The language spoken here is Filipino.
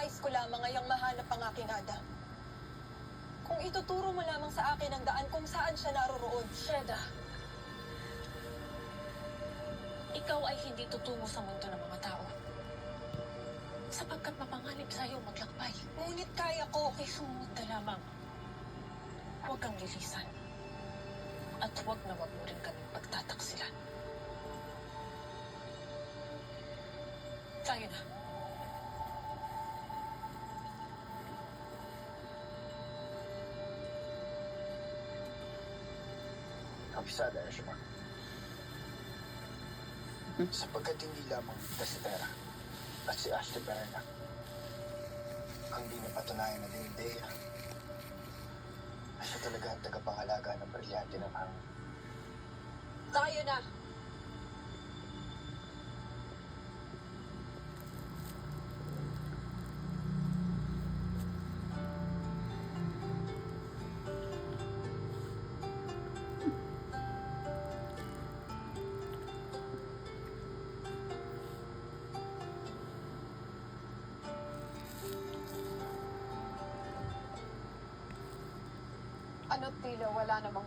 Nais ko lamang ngayang mahanap ang aking Ada. Kung ituturo mo lamang sa akin ang daan kung saan siya naroroon. Sheda, ikaw ay hindi tutungo sa mundo ng mga tao. Sapagkat mapanganib sa'yo maglakbay. Ngunit kaya ko. Okay, sumunod ka lamang. Huwag kang lilisan. At huwag na wag mo rin kaming pagtataksilan. Tayo na. Kapisada na siya. Sapagkat hindi lamang si Tera at si Ashton Perena ang di napatunayan na Dea na siya talaga ang tagapangalaga ng brilyante ng hangin. Tayo na. Ano't tila wala namang